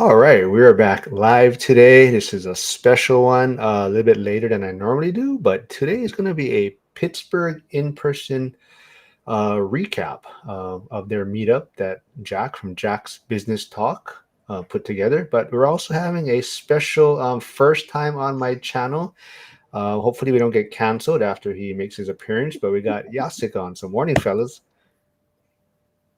All right, we are back live today. This is a special one, a little bit later than I normally do, but today is going to be a Pittsburgh in-person recap of their meetup that Jack from Jack's Business Talk put together. But we're also having a special first time on my channel. Hopefully, we don't get canceled after he makes his appearance. But we got Jacek on. So, morning, fellas.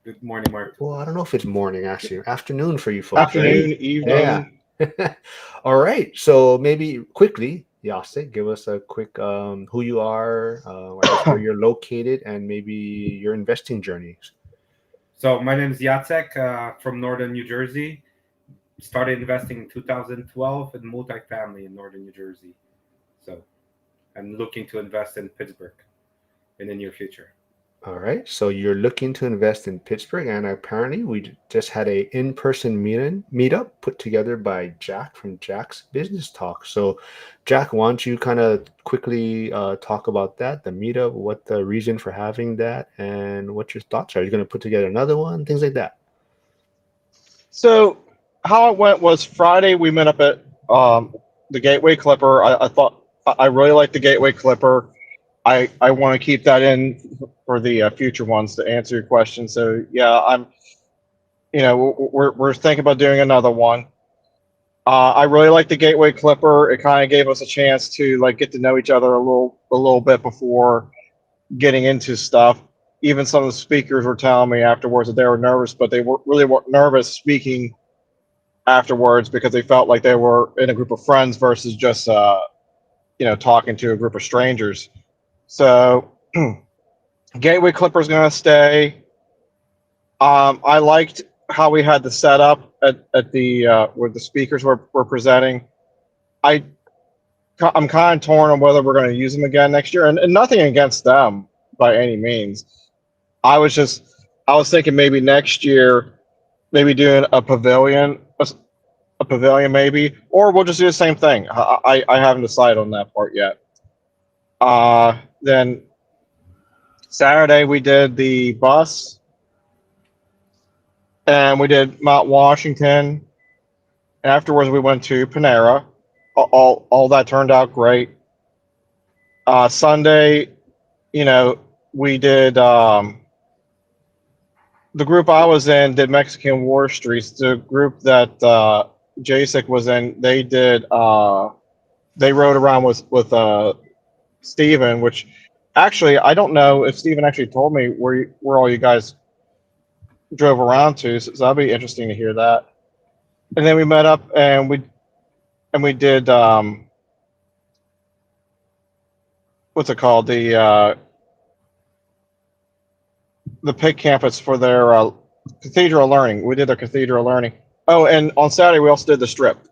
Good morning, Mark. Well, I don't know if it's morning, actually, afternoon for you folks, right? Afternoon, Yeah. evening. All right. So maybe quickly, Yasik, give us a quick who you are, I guess where you're located, and maybe your investing journeys. So my name is Jacek from Northern New Jersey. Started investing in 2012 in multifamily in Northern New Jersey. So I'm looking to invest in Pittsburgh in the near future. All right. So you're looking to invest in Pittsburgh, and apparently we just had a in-person meetup put together by Jack from Jack's Business Talk. So, Jack, why don't you kind of quickly talk about that, the meetup, what the reason for having that, and what your thoughts are? Are you going to put together another one, things like that? So, how it went was Friday. We met up at the Gateway Clipper. I thought I really like the Gateway Clipper. I want to keep that in for the future ones to answer your question. So, yeah, we're thinking about doing another one. I really like the Gateway Clipper. It kind of gave us a chance to like get to know each other a little bit before getting into stuff. Even some of the speakers were telling me afterwards that they were nervous, but really weren't nervous speaking afterwards because they felt like they were in a group of friends versus just talking to a group of strangers. So Gateway Clipper's gonna stay. I liked how we had the setup at the where the speakers were presenting. I I'm kind of torn on whether we're going to use them again next year, and nothing against them by any means. I was thinking maybe next year, maybe doing a pavilion maybe, or we'll just do the same thing. I haven't decided on that part yet. Then Saturday we did the bus, and we did Mount Washington. Afterwards we went to Panera. All that turned out great. Sunday, you know, we did. The group I was in did Mexican War Streets. The group that Jacek was in, they did. They rode around with Steven, which actually I don't know if Steven actually told me where all you guys drove around to. So that'd be interesting to hear that. And then we met up and we did what's it called, the pig campus for their cathedral learning. We did their cathedral learning. Oh, and on Saturday we also did the strip.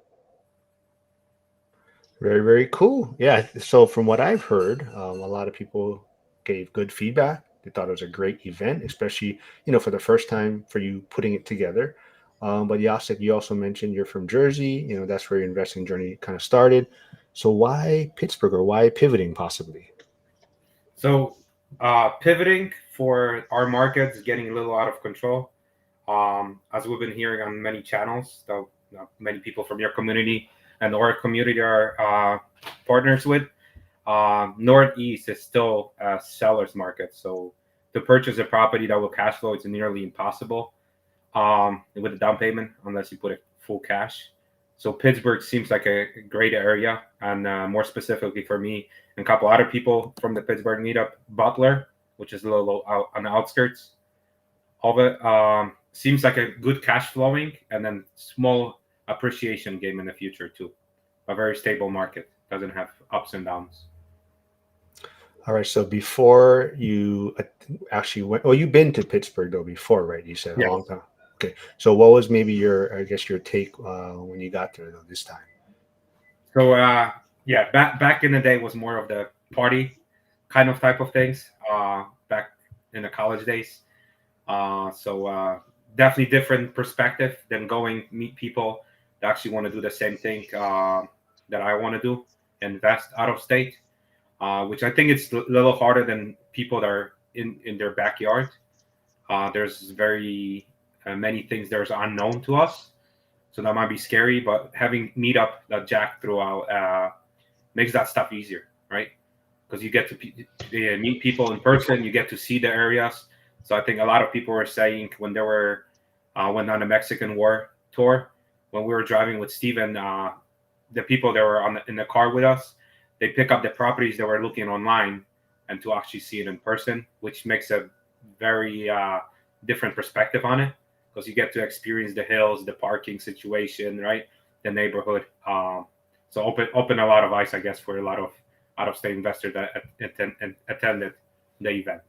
Very, very cool. Yeah. So from what I've heard, a lot of people gave good feedback. They thought it was a great event, especially for the first time for you putting it together. But Jacek, you also mentioned you're from Jersey. That's where your investing journey kind of started. So why Pittsburgh, or why pivoting possibly? So pivoting for our markets is getting a little out of control. As we've been hearing on many channels, though many people from your community and our community are partners with, Northeast is still a seller's market. So to purchase a property that will cash flow, it's nearly impossible with a down payment unless you put it full cash. So Pittsburgh seems like a great area, and more specifically for me and a couple other people from the Pittsburgh meetup, Butler, which is a little out on the outskirts of it, seems like a good cash flowing and then small appreciation game in the future too. A very stable market, doesn't have ups and downs. All right. So before you actually went, well, you've been to Pittsburgh though before, right? You said a long Yes. time. Okay. So what was maybe I guess, your take when you got there though, this time? So yeah, back in the day was more of the party kind of type of things. Back in the college days. Definitely different perspective than going meet people that actually want to do the same thing that I want to do, invest out of state, which I think it's a little harder than people that are in their backyard. There's very many things that are unknown to us. So that might be scary, but having Meetup that Jack threw out makes that stuff easier, right? Because you get to meet people in person, you get to see the areas. So I think a lot of people were saying when they were went on the Mexican War tour, when we were driving with Steven, the people that were in the car with us, they pick up the properties that were looking online and to actually see it in person, which makes a very different perspective on it because you get to experience the hills, the parking situation, right, the neighborhood. So open a lot of eyes, I guess, for a lot of out of state investors that attended the event.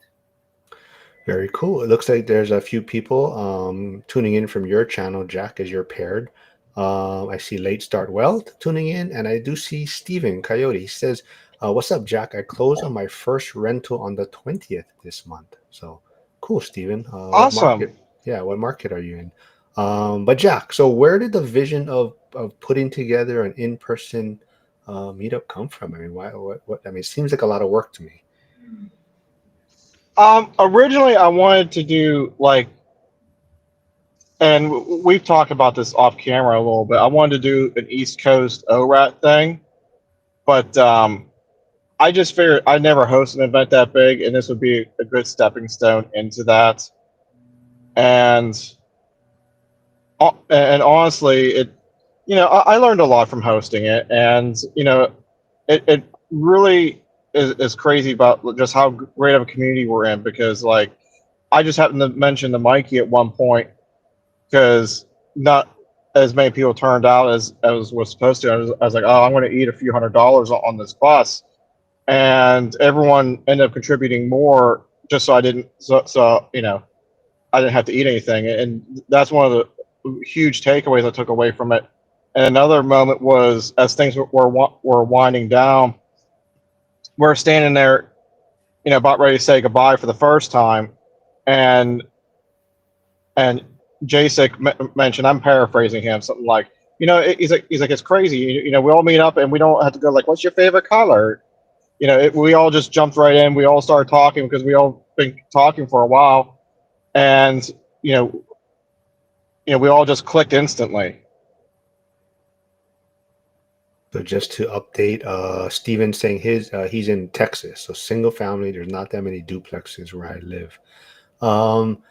Very cool. It looks like there's a few people tuning in from your channel, Jack, as you're paired. I see Late Start Wealth tuning in, and I do see Steven Coyote. He says, what's up, Jack? I closed on my first rental on the 20th this month. So cool, Steven. What Awesome. market? Yeah, what market are you in? But Jack, so where did the vision of putting together an in-person meetup come from? I mean, what? I mean, it seems like a lot of work to me. Originally, I wanted to do like, and we've talked about this off camera a little bit. I wanted to do an East Coast ORAT thing, but I just figured I'd never host an event that big, and this would be a good stepping stone into that. And and honestly, I learned a lot from hosting it, and it really is crazy about just how great of a community we're in because like I just happened to mention the Mikey at one point because not as many people turned out as was supposed to. I was like, oh, I'm going to eat a few $100s on this bus, and everyone ended up contributing more just so I didn't I didn't have to eat anything, and that's one of the huge takeaways I took away from it. And another moment was as things were winding down, we're standing there, about ready to say goodbye for the first time, and and Jacek mentioned, I'm paraphrasing him, something like, he's like it's crazy, we all meet up and we don't have to go like, what's your favorite color? We all just jumped right in. We all started talking because we all been talking for a while, and you know, we all just clicked instantly. So just to update, Steven saying he's in Texas, so single family. There's not that many duplexes where I live. Um,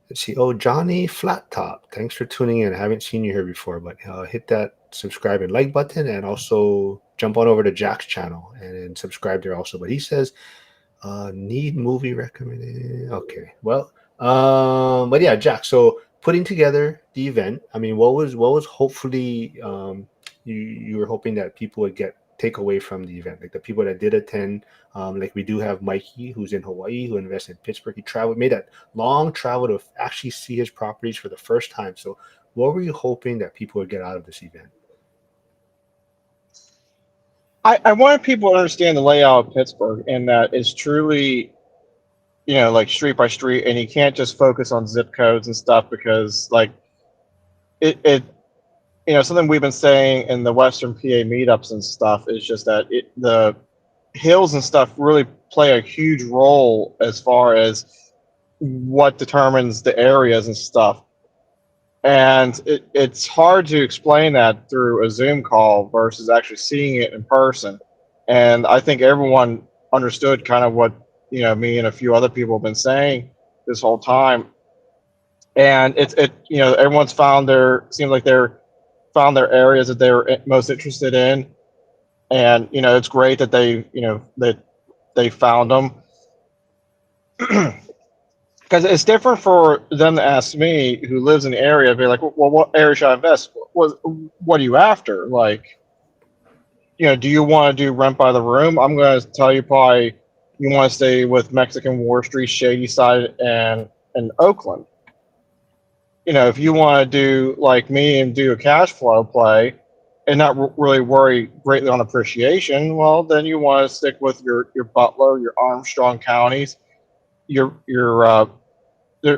let's see. Oh, Johnny Flat Top, thanks for tuning in. I haven't seen you here before, but hit that subscribe and like button, and also jump on over to Jack's channel and subscribe there also. But he says need movie recommended. Okay, well, but yeah, Jack. So putting together the event. I mean, what was hopefully you were hoping that people would take away from the event, like the people that did attend. Like we do have Mikey, who's in Hawaii, who invested in Pittsburgh. He made that long travel to actually see his properties for the first time. So, what were you hoping that people would get out of this event? I wanted people to understand the layout of Pittsburgh and that it's truly, like street by street, and you can't just focus on zip codes and stuff because like it something we've been saying in the Western PA meetups and stuff is just that the hills and stuff really play a huge role as far as what determines the areas and stuff. And it's hard to explain that through a Zoom call versus actually seeing it in person. And I think everyone understood kind of what me and a few other people have been saying this whole time. And everyone's found seems like they're found their areas that they were most interested in, and it's great that they found them. Because it's different for them to ask me, who lives in the area, be like, well, what area should I invest? What are you after? Like, do you want to do rent by the room? I'm going to tell you probably you want to stay with Mexican War Street, Shady Side, and Oakland. If you want to do like me and do a cash flow play and not really worry greatly on appreciation, well, then you want to stick with your Butler, your Armstrong counties, your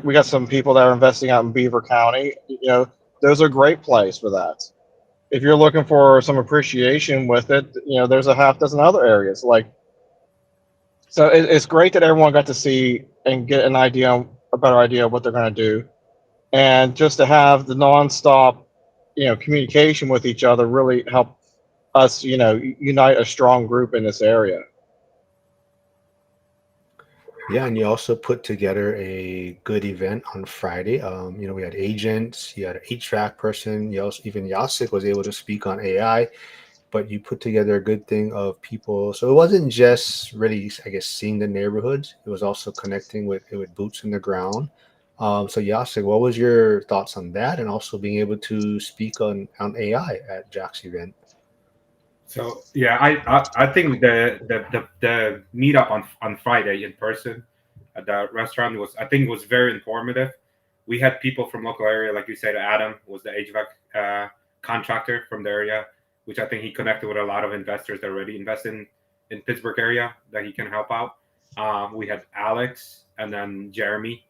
we got some people that are investing out in Beaver County. Those are great plays for that. If you're looking for some appreciation with it, there's a half dozen other areas. Like, so it's great that everyone got to see and get a better idea of what they're going to do, and just to have the nonstop, communication with each other really helped us, unite a strong group in this area. Yeah, and you also put together a good event on Friday. We had agents, you had an HVAC person, you also even Jacek was able to speak on AI, but you put together a good thing of people. So it wasn't just really, I guess, seeing the neighborhoods. It was also connecting with boots in the ground. So Jacek, what was your thoughts on that, and also being able to speak on AI at Jack's event? So yeah, I think the meetup on Friday in person at the restaurant was, I think it was very informative. We had people from local area, like you said. Adam was the HVAC contractor from the area, which I think he connected with a lot of investors that already invest in Pittsburgh area that he can help out. We had Alex and then Jeremy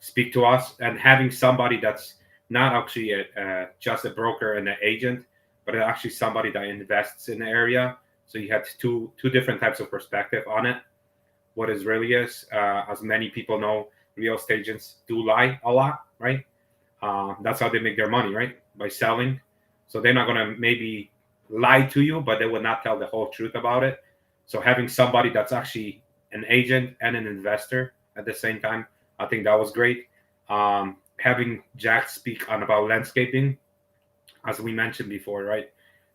speak to us, and having somebody that's not actually just a broker and an agent, but actually somebody that invests in the area. So you had two different types of perspective on it. What it really is, as many people know, real estate agents do lie a lot, right? That's how they make their money, right? By selling. So they're not gonna maybe lie to you, but they would not tell the whole truth about it. So having somebody that's actually an agent and an investor at the same time, I think that was great. Having Jack speak on about landscaping, as we mentioned before, right?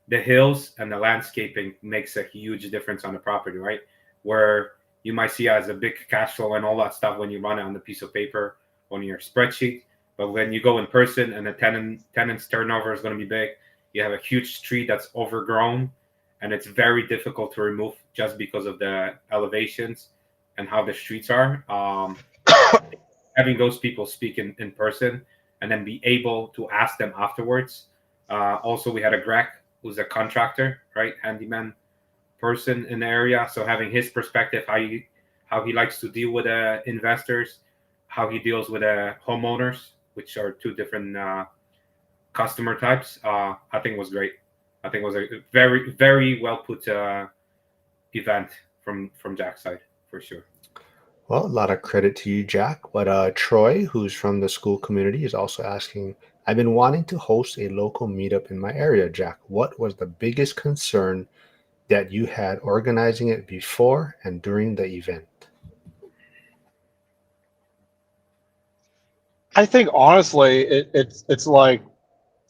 The hills and the landscaping makes a huge difference on the property, right? Where you might see as a big cash flow and all that stuff when you run it on the piece of paper on your spreadsheet, but when you go in person and the tenant's turnover is going to be big, you have a huge street that's overgrown, and it's very difficult to remove just because of the elevations and how the streets are. Having those people speak in person and then be able to ask them afterwards. Also, we had a Greg who's a contractor, right, handyman person in the area. So having his perspective, how he likes to deal with investors, how he deals with homeowners, which are two different customer types. I think was great. I think it was a very very well put event from Jack's side for sure. Well, a lot of credit to you, Jack. But Troy, who's from the school community, is also asking, I've been wanting to host a local meetup in my area, Jack. What was the biggest concern that you had organizing it before and during the event? I think honestly, it's like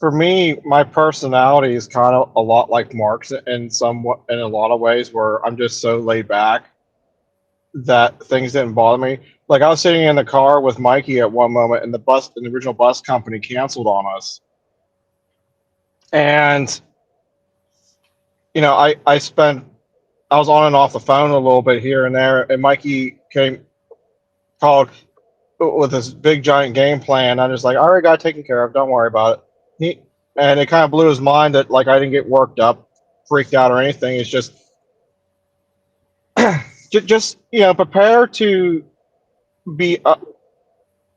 for me, my personality is kind of a lot like Mark's in a lot of ways, where I'm just so laid back that things didn't bother me. Like I was sitting in the car with Mikey at one moment, and the original bus company canceled on us, and I was on and off the phone a little bit here and there, and Mikey called with this big giant game plan. I'm just like, I already got it taken care of. Don't worry about it. And it kind of blew his mind that like I didn't get worked up, freaked out or anything. It's just just prepare to be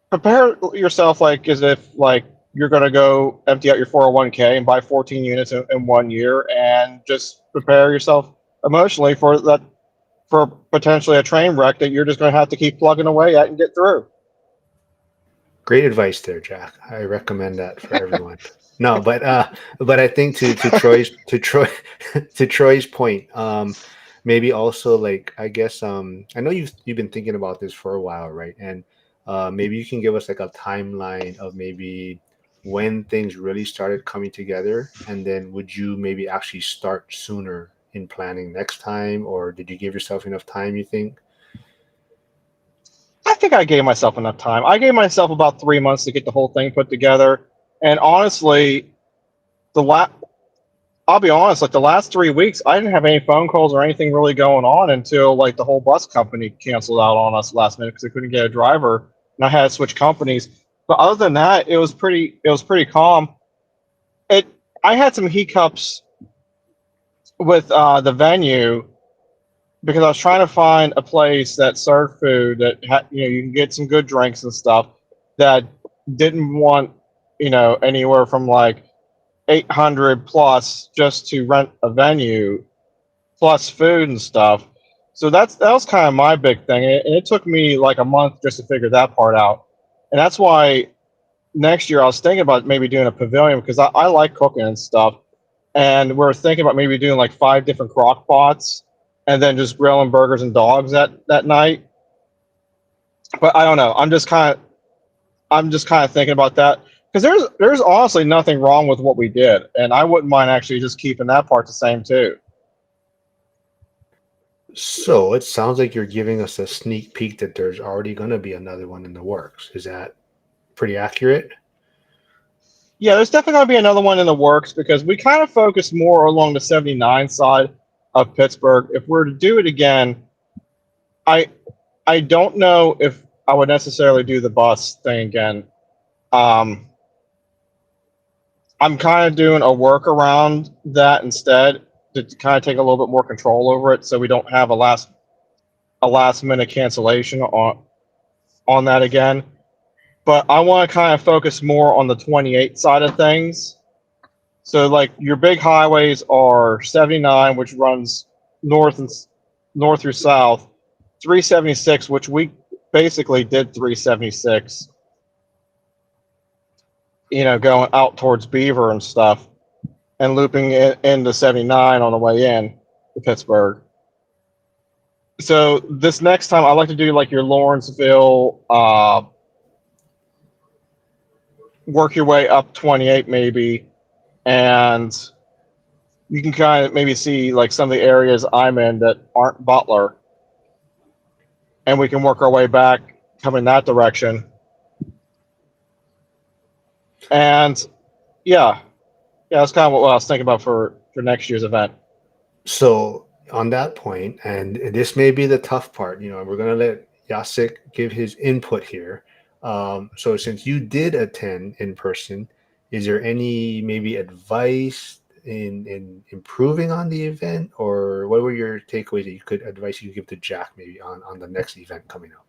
prepare yourself like as if like you're going to go empty out your 401k and buy 14 units in 1 year, and just prepare yourself emotionally for that, for potentially a train wreck that you're just going to have to keep plugging away at and get through. Great advice there, Jack. I recommend that for everyone. No, but I think to Troy's point, maybe also like I guess I know you've been thinking about this for a while, right? And maybe you can give us like a timeline of maybe when things really started coming together, and then would you maybe actually start sooner in planning next time, or did you give yourself enough time, you think? I think I gave myself enough time. I gave myself about 3 months to get the whole thing put together. And honestly, the la- I'll be honest, like the last 3 weeks, I didn't have any phone calls or anything really going on until like the whole bus company canceled out on us last minute because they couldn't get a driver, and I had to switch companies. But other than that, it was pretty calm. It I had some hiccups with the venue because I was trying to find a place that served food that you can get some good drinks and stuff that didn't want anywhere from like 800 plus just to rent a venue plus food and stuff. So that was kind of my big thing, and it took me like a month just to figure that part out. And that's why next year I was thinking about maybe doing a pavilion because I like cooking and stuff, and we're thinking about maybe doing like 5 different crock pots, and then just grilling burgers and dogs that night. But I don't know. I'm just kind of thinking about that because there's honestly nothing wrong with what we did, and I wouldn't mind actually just keeping that part the same too. So it sounds like you're giving us a sneak peek that there's already going to be another one in the works. Is that pretty accurate? Yeah, there's definitely going to be another one in the works because we kind of focus more along the 79 side of Pittsburgh. If we're to do it again, I I don't know if I would necessarily do the bus thing again. Um, I'm kind of doing a workaround that instead to kind of take a little bit more control over it, so we don't have a last minute cancellation on that again. But I want to kind of focus more on the 28 side of things. So like your big highways are 79, which runs north and north through south, 376, which we basically did 376, going out towards Beaver and stuff, and looping into 79 on the way in to Pittsburgh. So this next time, I'd like to do like your Lawrenceville, work your way up 28 maybe, and you can kind of maybe see like some of the areas I'm in that aren't Butler, and we can work our way back coming that direction. And yeah, yeah, that's kind of what I was thinking about for next year's event. So on that point, and this may be the tough part, we're going to let Jacek give his input here. So since you did attend in person, is there any maybe advice in improving on the event, or what were your takeaways that you could give to Jack maybe on the next event coming up?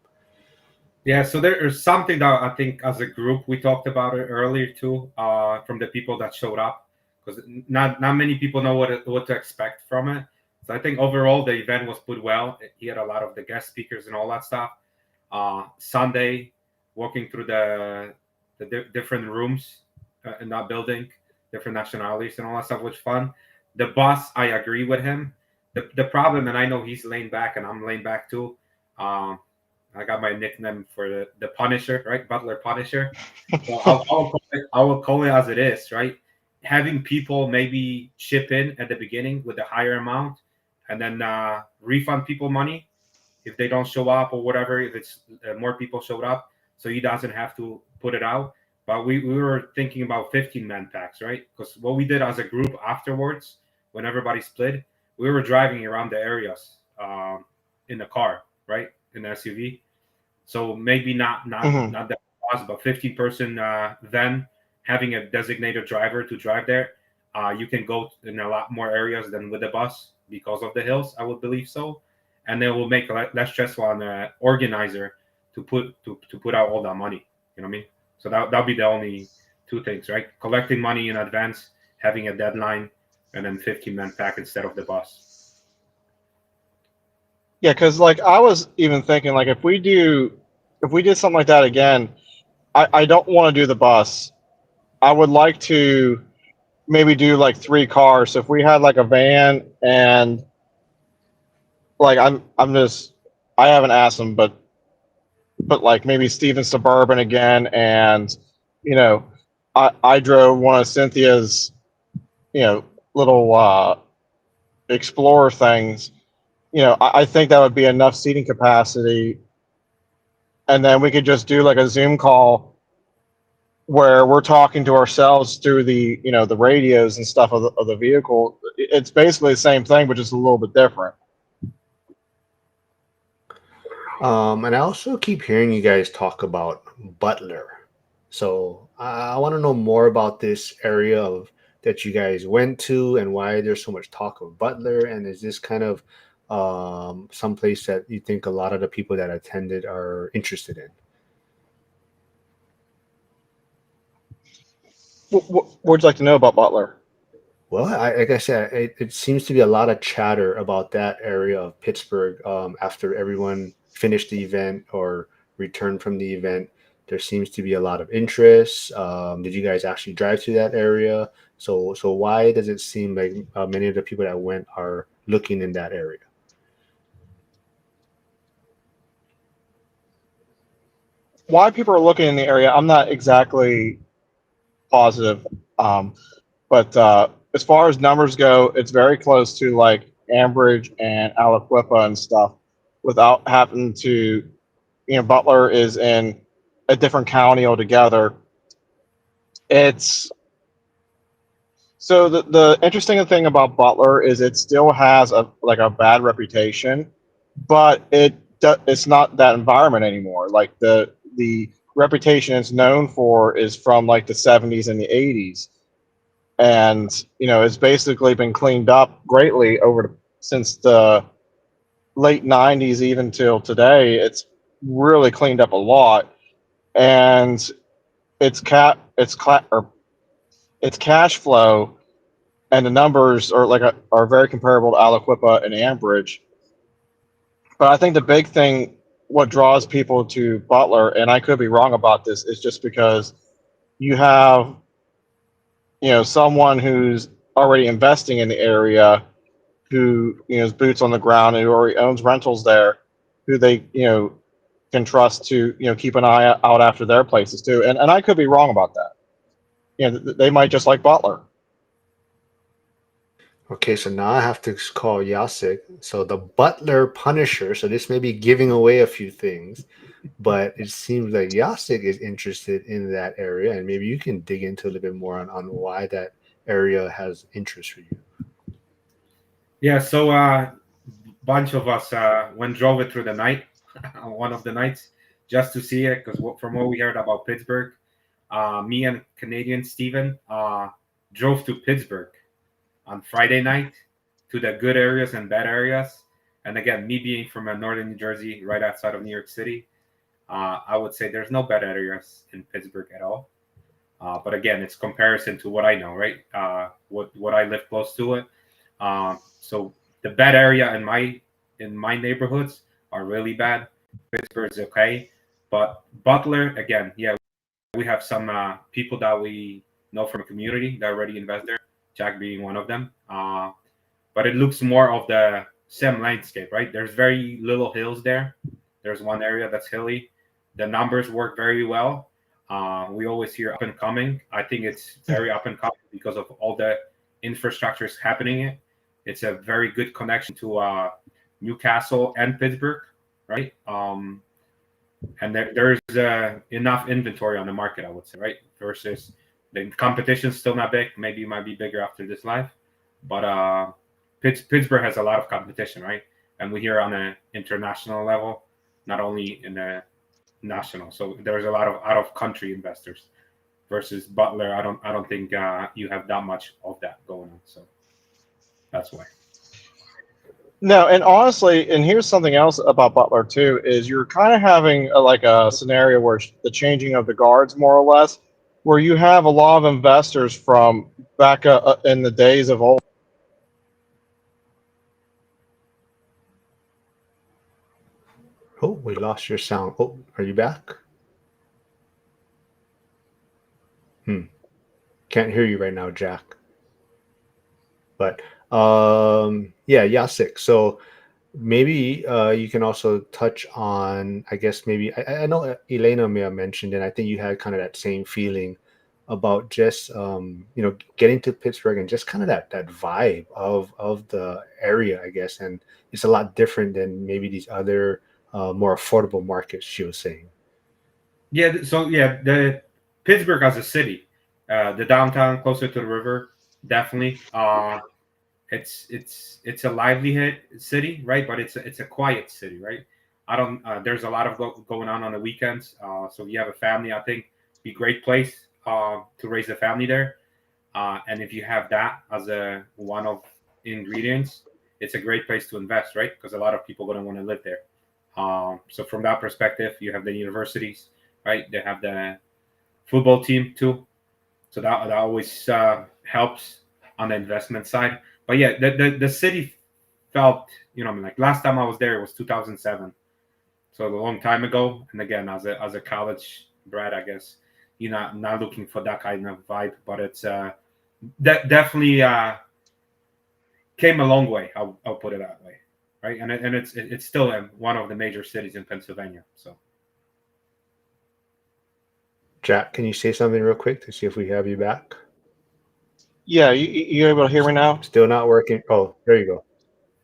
Yeah, so there is something that I think as a group we talked about it earlier too, from the people that showed up, because not many people know what to expect from it. So I think overall the event was put well. He had a lot of the guest speakers and all that stuff. Sunday, walking through the different rooms in that building, different nationalities and all that stuff was fun. The bus, I agree with him. The problem, and I know he's laying back and I'm laying back too. Um, I got my nickname for the Punisher, right? Butler Punisher. So I will call it as it is, right? Having people maybe chip in at the beginning with a higher amount, and then refund people money if they don't show up or whatever. If it's more people showed up, so he doesn't have to put it out. But we were thinking about 15-man packs, right? Because what we did as a group afterwards, when everybody split, we were driving around the areas in the car, right, in the SUV. So maybe not not Hmm. not that bus, but 15-person van, having a designated driver to drive there. You can go in a lot more areas than with the bus because of the hills. I would believe so, and then will make less stressful on the organizer to put out all that money. You know what I mean? So that'll be the only two things, right? Collecting money in advance, having a deadline, and then 15-man pack instead of the bus. Yeah, because like I was even thinking like if we did something like that again, I don't want to do the bus. I would like to maybe do like 3 cars. So if we had like a van and like I haven't asked him, but like maybe Steven Suburban again, and you know I drove one of Cynthia's little Explorer things. I think that would be enough seating capacity, and then we could just do like a Zoom call where we're talking to ourselves through the radios and stuff of the vehicle. It's basically the same thing, but just a little bit different. And I also keep hearing you guys talk about Butler. So I want to know more about this area of that you guys went to and why there's so much talk of Butler. And is this kind of someplace that you think a lot of the people that attended are interested in? What would you like to know about Butler? Well, like I said, it seems to be a lot of chatter about that area of Pittsburgh after everyone finished the event or returned from the event. There seems to be a lot of interest. Did you guys actually drive to that area? So why does it seem like many of the people that went are looking in that area? Why people are looking in the area, I'm not exactly positive. Um, but as far as numbers go, it's very close to like Ambridge and Aliquippa and stuff without having to, Butler is in a different county altogether. It's so the interesting thing about Butler is it still has a bad reputation, but it's not that environment anymore. Like the reputation it's known for is from like the 70s and the 80s, and it's basically been cleaned up greatly since the late 90s even till today. It's really cleaned up a lot, and its cat its cla- or its cash flow and the numbers are very comparable to Aliquippa and Ambridge. But I think the big thing, what draws people to Butler, and I could be wrong about this, is just because you have someone who's already investing in the area, who is boots on the ground, and who already owns rentals there, who they can trust to keep an eye out after their places too. And I could be wrong about that. They might just like Butler. Okay, so now I have to call Jacek. So the Butler Punisher. So this may be giving away a few things, but it seems like Jacek is interested in that area, and maybe you can dig into a little bit more on why that area has interest for you. Yeah, so bunch of us went drove it through the night on one of the nights just to see it because from what we heard about Pittsburgh, me and Canadian Steven drove to Pittsburgh on Friday night to the good areas and bad areas. And again, me being from northern New Jersey, right outside of New York City, I would say there's no bad areas in Pittsburgh at all. But again, it's comparison to what I know, right? What I live close to it. So the bad area in my neighborhoods are really bad. Pittsburgh's okay, but Butler again, yeah, we have some people that we know from the community that already invest there. Jack being one of them. But it looks more of the same landscape, right? There's very little hills there. There's one area that's hilly. The numbers work very well. We always hear up and coming. I think it's very up and coming because of all the infrastructures happening. It's a very good connection to Newcastle and Pittsburgh, right? And there's enough inventory on the market, I would say, right? Versus the competition's still not big. Maybe it might be bigger after this live, but Pittsburgh has a lot of competition, right? And we hear on an international level, not only in the national. So there's a lot of out of country investors versus Butler. I don't think you have that much of that going on. So that's why. No, and honestly, and here's something else about Butler too, is you're kind of having like a scenario where the changing of the guards, more or less, where you have a lot of investors from back in the days of old. Oh, we lost your sound. Oh, are you back? Can't hear you right now, Jack. But yeah, Jacek. So maybe you can also touch on, I guess maybe I know Elena may have mentioned, and I think you had kind of that same feeling about just getting to Pittsburgh and just kind of that vibe of the area, I guess, and it's a lot different than maybe these other more affordable markets she was saying. Yeah. So yeah, the Pittsburgh as a city, the downtown closer to the river, definitely. It's a lively city, right? But it's a quiet city, right? I don't. There's a lot of going on the weekends. So if you have a family, I think be a great place to raise a family there. And if you have that as a one of ingredients, it's a great place to invest, right? Because a lot of people going to want to live there. So from that perspective, you have the universities, right? They have the football team too. So that always helps on the investment side. But yeah, the city felt, I mean, like last time I was there, it was 2007, so a long time ago. And again, as a college Brad, I guess you're not looking for that kind of vibe, but it's that definitely came a long way. I'll put it that way, right? And it's still one of the major cities in Pennsylvania. So Jack, can you say something real quick to see if we have you back? Yeah, you able to hear me now? Still not working. Oh, there you go.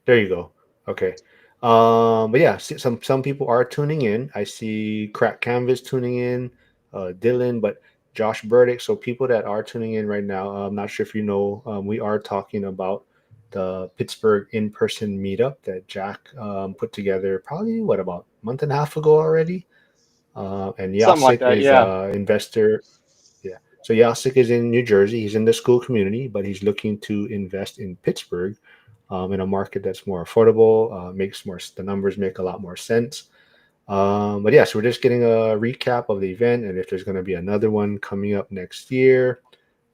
There you go. Okay. But yeah, some people are tuning in. I see Crack Canvas tuning in, Dylan, but Josh Burdick. So people that are tuning in right now, I'm not sure if you know, we are talking about the Pittsburgh in-person meetup that Jack put together probably what about a month and a half ago already. And Something like Jacek that. is Yeah. investor. Yeah. So Jacek is in New Jersey. He's in the school community, but he's looking to invest in Pittsburgh, in a market that's more affordable, makes more, the numbers make a lot more sense. But yeah, so we're just getting a recap of the event and if there's going to be another one coming up next year.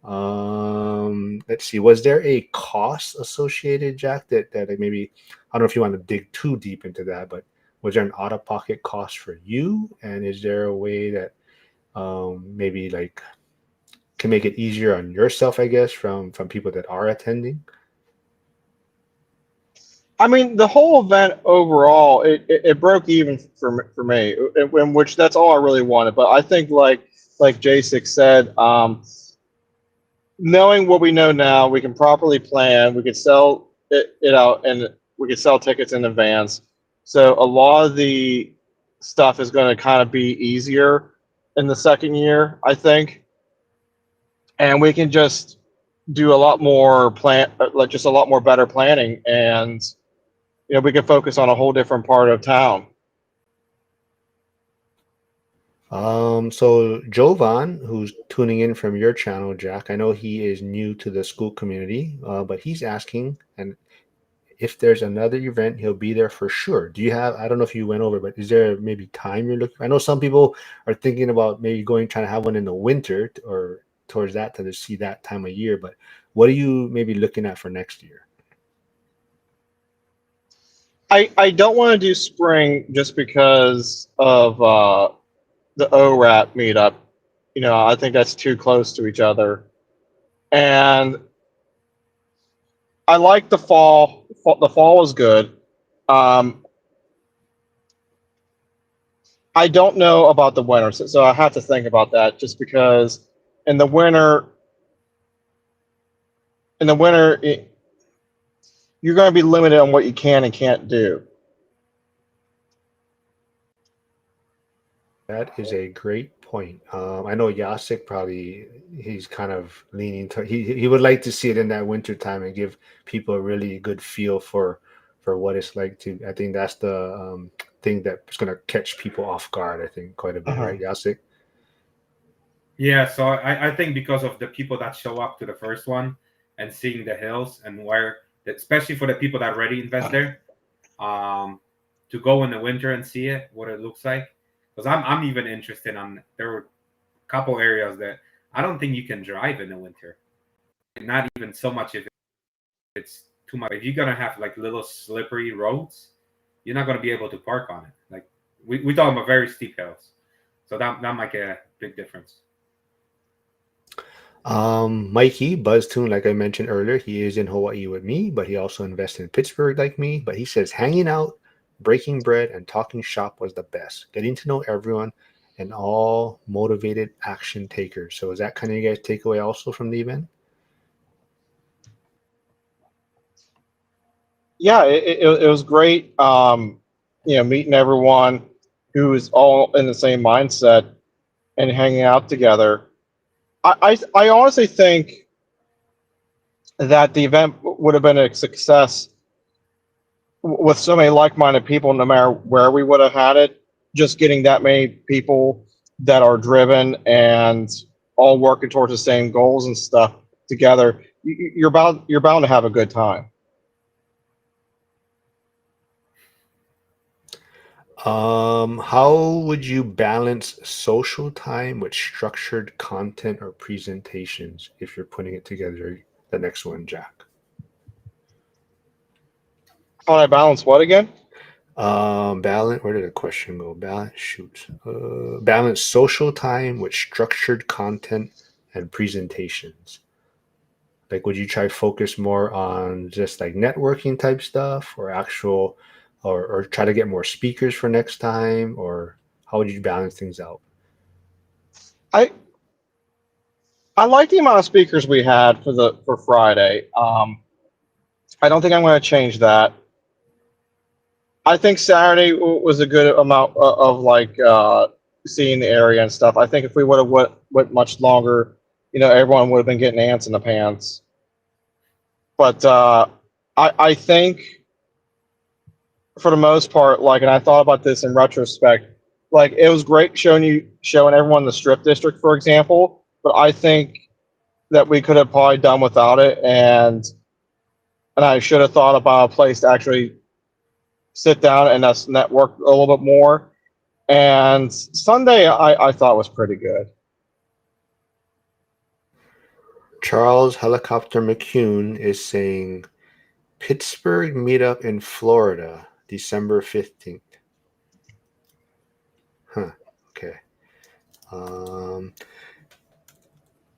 Let's see, was there a cost associated, Jack, that maybe, I don't know if you want to dig too deep into that, but was there an out-of-pocket cost for you? And is there a way that maybe like can make it easier on yourself, I guess, from people that are attending? I mean, the whole event overall, it broke even for me, in which that's all I really wanted. But I think, like Jacek said, knowing what we know now, we can properly plan. We could sell it out, and we could sell tickets in advance. So a lot of the stuff is going to kind of be easier in the second year, I think, and we can just do a lot more like just a lot more better planning, and we can focus on a whole different part of town. So Jovan, who's tuning in from your channel, Jack, I know he is new to the school community, but he's asking, and if there's another event, he'll be there for sure. Do you have, I don't know if you went over, but is there maybe time you're looking? I know some people are thinking about maybe going, trying to have one in the winter or towards that to see that time of year, but what are you maybe looking at for next year? I don't want to do spring just because of the ORAT meetup. I think that's too close to each other. And I like the fall. The fall is good. Um, I don't know about the winter, so I have to think about that. Just because in the winter, in the winter, you're going to be limited on what you can and can't do. That is a great point. I know Jacek probably he's kind of leaning to he would like to see it in that winter time and give people a really good feel for what it's like to. I think that's the thing that's going to catch people off guard. I think quite a bit, Uh-huh. right, Jacek? yeah, so I think because of the people that show up to the first one and seeing the hills and where, especially for the people that already invest there, um, to go in the winter and see it, what it looks like. Because I'm even interested on, there were a couple areas that I don't think you can drive in the winter. Not even so much if it's too much. If you're gonna have like little slippery roads, you're not gonna be able to park on it. Like we talking about very steep hills, so that might get a big difference. Mikey Buzztune, like I mentioned earlier, he is in Hawaii with me, but he also invested in Pittsburgh like me. But he says hanging out, breaking bread, and talking shop was the best. Getting to know everyone and all motivated action takers. So is that kind of you guys takeaway also from the event? Yeah, it was great. Meeting everyone who is all in the same mindset and hanging out together. I honestly think that the event would have been a success with so many like-minded people, no matter where we would have had it. Just getting that many people that are driven and all working towards the same goals and stuff together, you're bound to have a good time. How would you balance social time with structured content or presentations if you're putting it together? The next one, Jack. How do I balance what again? Balance. Where did the question go? Balance. Shoot. Balance social time with structured content and presentations. Like, would you try focus more on just like networking type stuff, or actual, or try to get more speakers for next time, or how would you balance things out? I I like the amount of speakers we had for Friday. I don't think I'm going to change that. I think Saturday was a good amount of like seeing the area and stuff. I think if we would have went much longer, everyone would have been getting ants in the pants. But I think for the most part, like, and I thought about this in retrospect, like it was great showing everyone the strip district, for example. But I think that we could have probably done without it, and I should have thought about a place to actually sit down and us network a little bit more. And Sunday, I thought was pretty good. Charles Helicopter McCune is saying Pittsburgh meetup in Florida, December 15th. Huh. Okay. Um,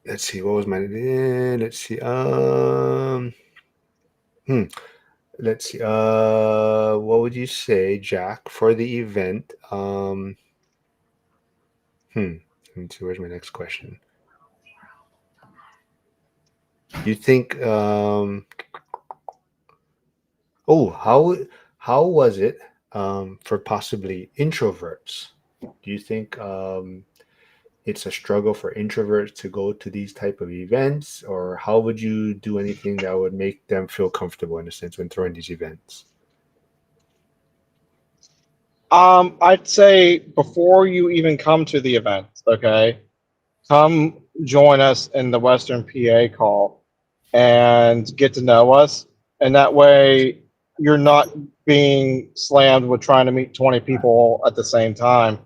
let's see. What was my? Let's see. Hmm. Let's see. What would you say, Jack, for the event? Hmm. Let's see. Where's my next question? You think? Oh, how was it for possibly introverts? Do you think it's a struggle for introverts to go to these type of events, or how would you do anything that would make them feel comfortable in a sense when throwing these events? I'd say before you even come to the event, okay, come join us in the Western PA call and get to know us. And that way you're not being slammed with trying to meet 20 people at the same time.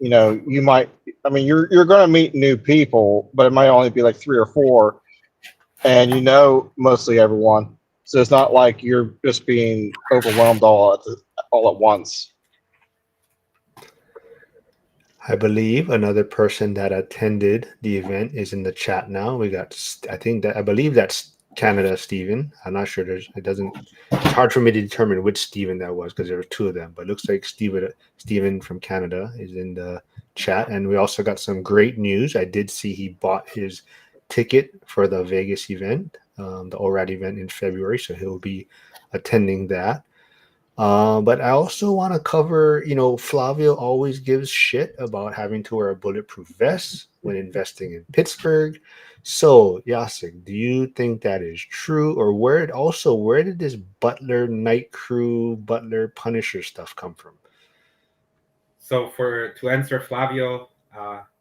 You might, I mean, you're going to meet new people, but it might only be like three or four, and mostly everyone. So it's not like you're just being overwhelmed all at once. I believe another person that attended the event is in the chat now. We got, I believe that's Canada, Stephen. I'm not sure. It's hard for me to determine which Stephen that was because there were two of them. But it looks like Stephen from Canada is in the chat, and we also got some great news. I did see he bought his ticket for the Vegas event, the ORAD event in February, so he'll be attending that. But I also want to cover, Flavio always gives shit about having to wear a bulletproof vest when investing in Pittsburgh. So, Jacek, do you think that is true? Or where did this Butler Night Crew, Butler Punisher stuff come from? So to answer Flavio,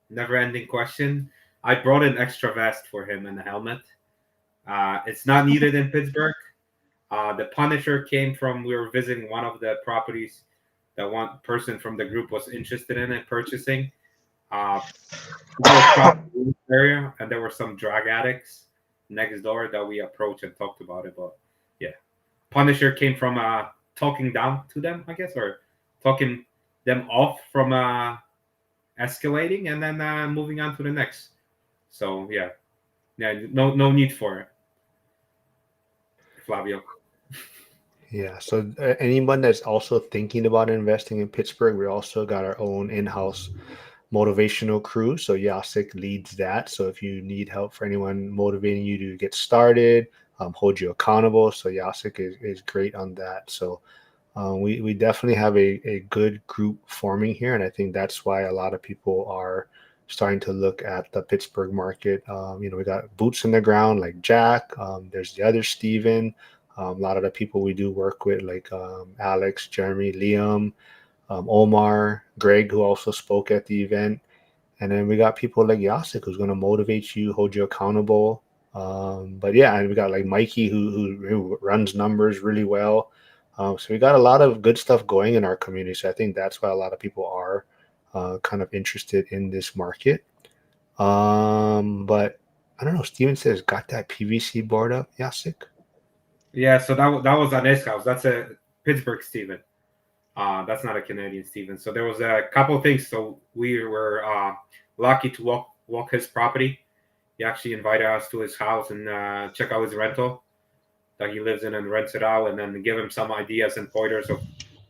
never-ending question, I brought an extra vest for him and a helmet. It's not needed in Pittsburgh. The Punisher came from, we were visiting one of the properties that one person from the group was interested in it purchasing. Area, and there were some drug addicts next door that we approached and talked about it. But yeah, Punisher came from talking down to them, I guess, or talking them off from escalating and then moving on to the next. So yeah, no need for it, Flavio. Yeah, so anyone that's also thinking about investing in Pittsburgh, we also got our own in-house motivational crew. So Jacek leads that. So if you need help for anyone motivating you to get started, hold you accountable. So Jacek is great on that. So we definitely have a good group forming here. And I think that's why a lot of people are starting to look at the Pittsburgh market. We got boots in the ground like Jack. There's the other Steven. A lot of the people we do work with like Alex, Jeremy, Liam, Omar, Greg, who also spoke at the event. And then we got people like Jacek, who's going to motivate you, hold you accountable. But yeah, and we got like Mikey, who runs numbers really well. So we got a lot of good stuff going in our community. So I think that's why a lot of people are kind of interested in this market. But I don't know. Steven says, got that PVC board up, Jacek? Yeah, so that was on his house. That's a Pittsburgh Steven. That's not a Canadian Steven. So there was a couple of things. So we were lucky to walk his property. He actually invited us to his house and check out his rental that he lives in and rents it out, and then give him some ideas and pointers of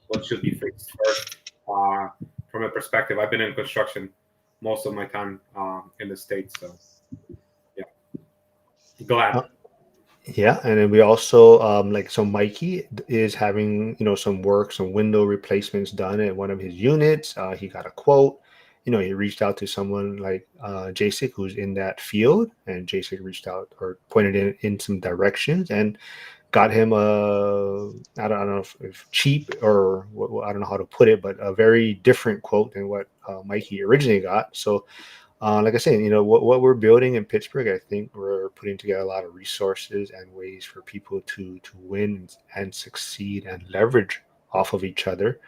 what should be fixed first. Uh, from a perspective, I've been in construction most of my time in the States, so yeah, glad. Uh, yeah, and then we also like so Mikey is having some work, some window replacements done at one of his units. He got a quote. He reached out to someone like Jacek, who's in that field, and Jacek reached out or pointed in some directions and got him a I don't know if cheap or I don't know how to put it, but a very different quote than what Mikey originally got. So like I said, what we're building in Pittsburgh, I think we're putting together a lot of resources and ways for people to win and succeed and leverage off of each other.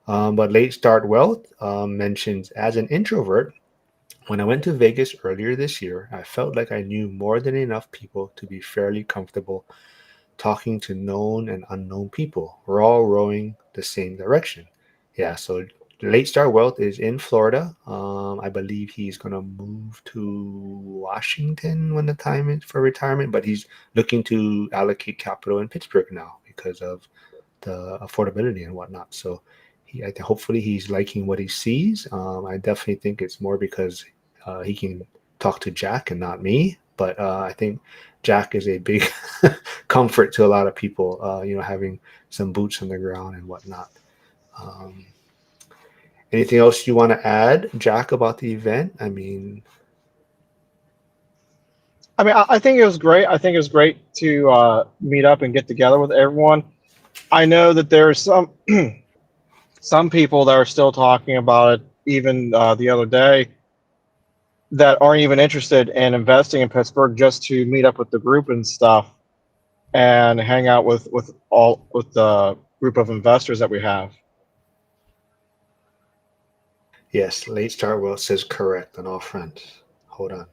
But Late Start Wealth mentions, as an introvert, when I went to Vegas earlier this year, I felt like I knew more than enough people to be fairly comfortable talking to known and unknown people. We're all rowing the same direction. Yeah, so Late Star Wealth is in Florida. I believe he's going to move to Washington when the time is for retirement, but he's looking to allocate capital in Pittsburgh now because of the affordability and whatnot. So hopefully he's liking what he sees. I definitely think it's more because he can talk to Jack and not me. But I think Jack is a big comfort to a lot of people. Having some boots on the ground and whatnot. Um, Anything else you want to add, Jack, about the event? I mean, I mean, I think it was great. I think it was great to meet up and get together with everyone. I know that there's some people that are still talking about it, even the other day, that aren't even interested in investing in Pittsburgh just to meet up with the group and stuff and hang out with the group of investors that we have. yes, Late Star World says correct on all fronts. Hold on.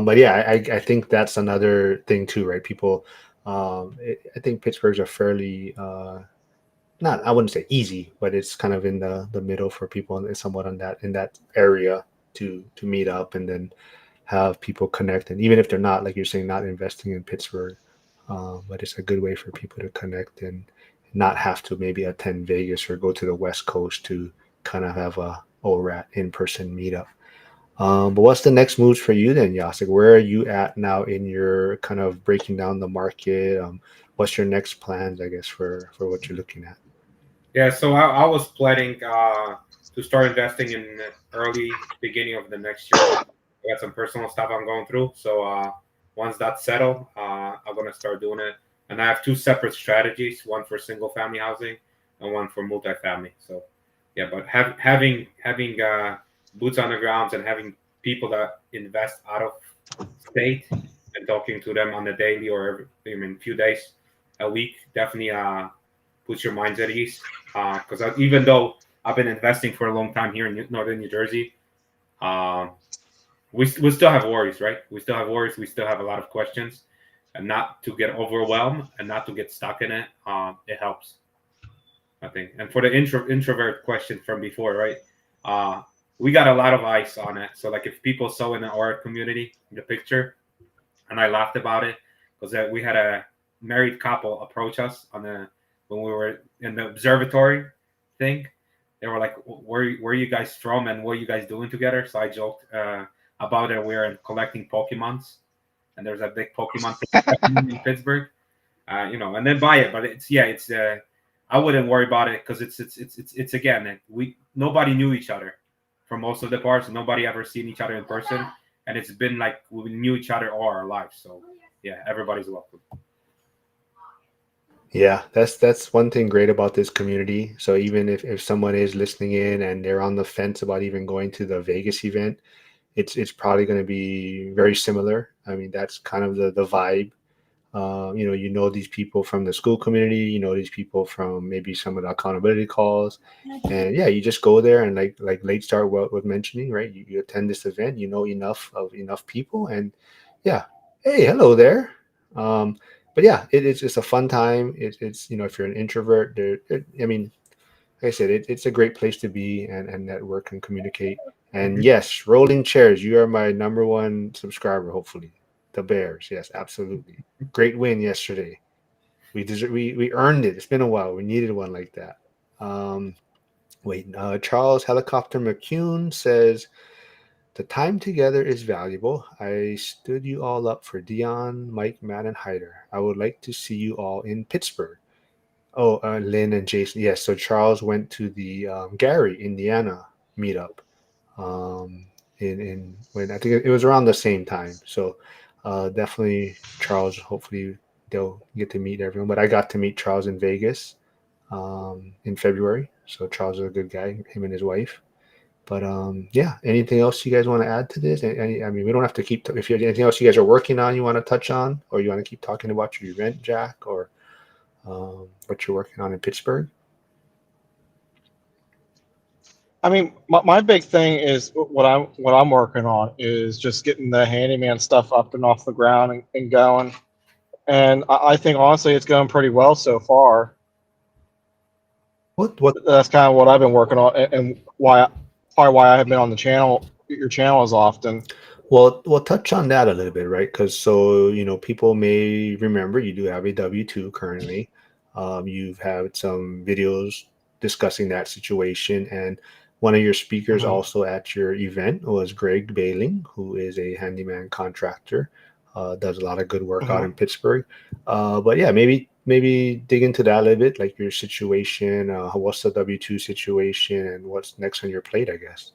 But yeah, I think that's another thing too, right? People, I think Pittsburgh's a fairly not I wouldn't say easy, but it's kind of in the middle for people and somewhat on that in that area to meet up and then have people connect. And even if they're not, like you're saying, not investing in Pittsburgh, but it's a good way for people to connect and not have to maybe attend Vegas or go to the West Coast to kind of have a ORAT in-person meetup. But what's the next moves for you then, Jacek? Where are you at now in your kind of breaking down the market? What's your next plans, I guess, for what you're looking at? Yeah, so I was planning to start investing in the early beginning of the next year. I got some personal stuff I'm going through, so once that's settled, I'm gonna start doing it. And I have two separate strategies: one for single family housing and one for multifamily. So yeah, but having boots on the ground and having people that invest out of state and talking to them on a daily or few days a week definitely puts your minds at ease. Because even though I've been investing for a long time here in northern New Jersey, um, we still have worries, right? We still have worries. We still have a lot of questions, and not to get overwhelmed and not to get stuck in it. It helps, I think. And for the introvert question from before, right? Uh, we got a lot of eyes on it. So like if people saw in our community the picture, and I laughed about it because we had a married couple approach us on the when we were in the observatory thing. They were like, where are you guys from and what are you guys doing together?" So I joked about it. We're collecting Pokemons, and there's a big Pokemon in Pittsburgh, and then buy it. But it's I wouldn't worry about it because it's again, we nobody knew each other for most of the parts. Nobody ever seen each other in person, and it's been like we knew each other all our lives. So yeah, everybody's welcome. Yeah, that's one thing great about this community. So even if someone is listening in and they're on the fence about even going to the Vegas event, it's probably going to be very similar. I mean, that's kind of the vibe. These people from the school community, these people from maybe some of the accountability calls, and yeah, you just go there and like Late Start was mentioning, right? You attend this event, enough of enough people, and yeah, hey, hello there. Um, but yeah, it's a fun time. It's if you're an introvert, I mean, like I said, it's a great place to be and network and communicate. And Mhm. yes, rolling chairs, you are my number one subscriber. Hopefully, the Bears, yes, absolutely, great win yesterday. We earned it. It's been a while. We needed one like that. Um, Wait, Charles Helicopter McCune says the time together is valuable. I stood you all up for Dion, Mike, Matt, and Hyder. I would like to see you all in Pittsburgh. Oh, Lynn and Jason. Yes, so Charles went to the Gary, Indiana meetup. Um, in when I think it was around the same time. So definitely Charles. Hopefully they'll get to meet everyone. But I got to meet Charles in Vegas in February. So Charles is a good guy. Him and his wife. But yeah, anything else you guys want to add to this? I mean, we don't have to keep. If you have anything else you guys are working on, you want to touch on, or you want to keep talking about your event, Jack, or what you're working on in Pittsburgh. I mean, my big thing is what I'm working on is just getting the handyman stuff up and off the ground and going. And I think honestly, it's going pretty well so far. What That's kind of what I've been working on, and why probably why I have been on the channel, your channel as often. Well, we'll touch on that a little bit, right? Because so people may remember you do have a W-2 currently. You've had some videos discussing that situation, and one of your speakers Mhm. also at your event was Greg Bailing, who is a handyman contractor, does a lot of good work out Mhm. in Pittsburgh. But yeah, maybe dig into that a little bit, like your situation, what's the W-2 situation, and what's next on your plate, I guess.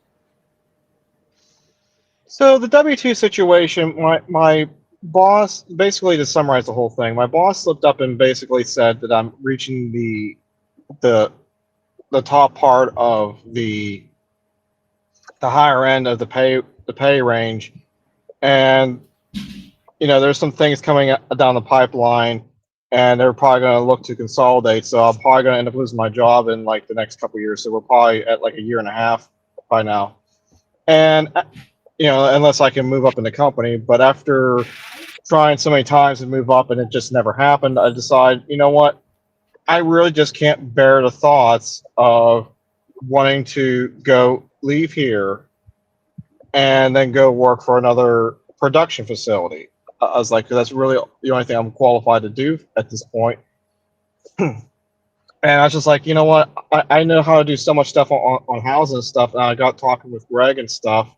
So the W-2 situation, my boss, basically to summarize the whole thing, my boss slipped up and basically said that I'm reaching the the top part of the higher end of the pay range, and there's some things coming down the pipeline, and they're probably going to look to consolidate. So I'm probably going to end up losing my job in like the next couple of years. So we're probably at like a year and a half by now, and unless I can move up in the company. But after trying so many times to move up and it just never happened, I decided, you know what? I really just can't bear the thoughts of wanting to go leave here and then go work for another production facility. I was like, that's really the only thing I'm qualified to do at this point. And I was just like, you know what? I know how to do so much stuff on housing and stuff. And I got talking with Greg and stuff.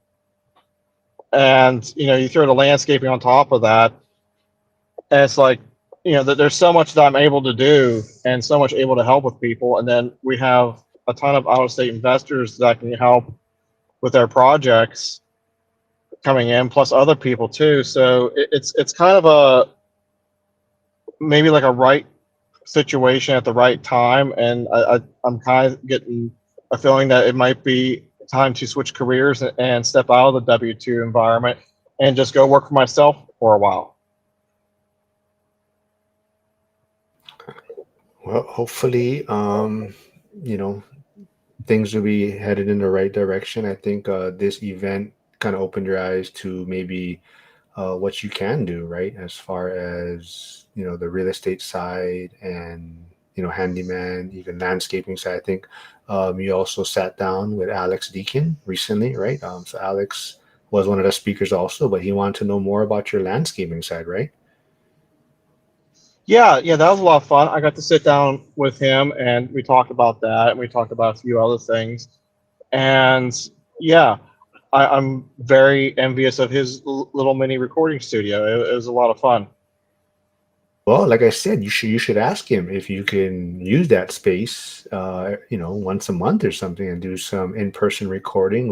And, you throw the landscaping on top of that. And it's like, that there's so much that I'm able to do and so much able to help with people. And then we have a ton of out of state investors that can help with their projects coming in, plus other people too. So it's kind of a maybe like a right situation at the right time, and I'm kind of getting a feeling that it might be time to switch careers and step out of the W-2 environment and just go work for myself for a while. Well, hopefully, you know, things will be headed in the right direction. I think this event kind of opened your eyes to maybe what you can do, right? As far as the real estate side and handyman, even landscaping side. I think you also sat down with Alex Deakin recently, right? So Alex was one of the speakers also, but he wanted to know more about your landscaping side, right? Yeah, that was a lot of fun. I got to sit down with him and we talked about that and we talked about a few other things. And yeah, I'm very envious of his little mini recording studio. It was a lot of fun. Well, like I said, you should ask him if you can use that space, once a month or something, and do some in-person recording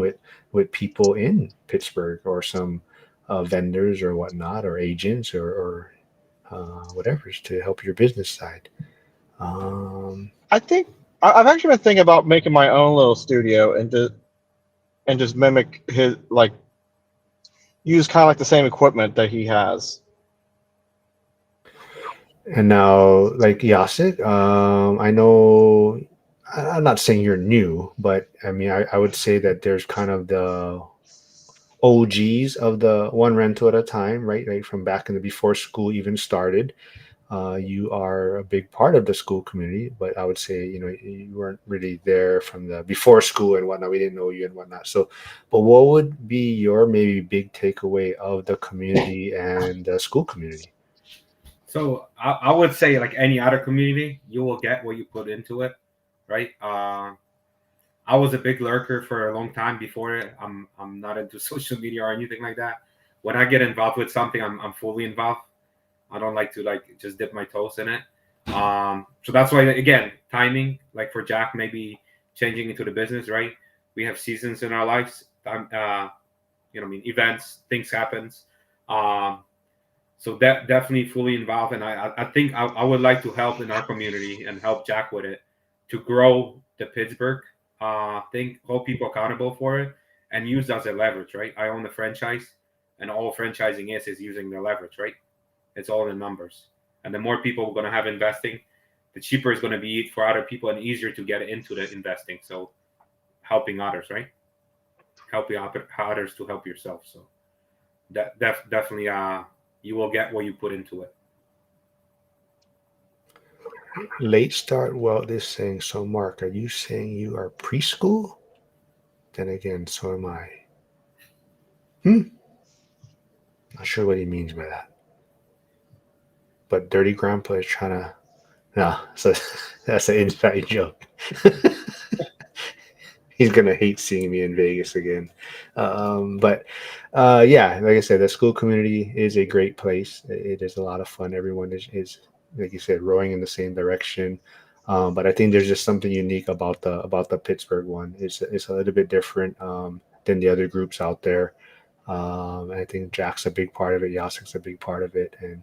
with people in Pittsburgh or some vendors or whatnot or agents or whatever to help your business side. Um, I think I've actually been thinking about making my own little studio and just mimic his, like, use kind of like the same equipment that he has. and now, like Jacek, I know I'm not saying you're new, but I mean, I would say that there's kind of the OGs of the one rental at a time, right? Right from back in the before school even started. You are a big part of the school community, but I would say, you weren't really there from the before school and whatnot. We didn't know you and whatnot. So, but what would be your maybe big takeaway of the community and the school community? So I would say, like any other community, you will get what you put into it, right? I was a big lurker for a long time before it. I'm not into social media or anything like that. When I get involved with something, I'm fully involved. I don't like to like just dip my toes in it. So that's why, again, timing, like for Jack, maybe changing into the business, right? We have seasons in our lives. I mean, events, things happens. Um, so that definitely fully involved, and I think I would like to help in our community and help Jack with it to grow the Pittsburgh thing, hold people accountable for it, and use that as a leverage, right? I own the franchise, and all franchising is using the leverage, right? It's all in numbers, and the more people we're going to have investing, the cheaper it's going to be for other people and easier to get into the investing. So helping others, right? Helping others to help yourself. So definitely, you will get what you put into it. Late start Welt is saying, so Mark, are you saying you are preschool? Then again, so am I. Not sure what he means by that. But Dirty Grandpa is trying to. No, so that's an inside joke. He's gonna hate seeing me in Vegas again. But yeah, like I said, the school community is a great place. It is a lot of fun. Everyone is like you said, rowing in the same direction. But I think there's just something unique about the Pittsburgh one. It's a little bit different than the other groups out there. And I think Jack's a big part of it. Yasek's a big part of it, and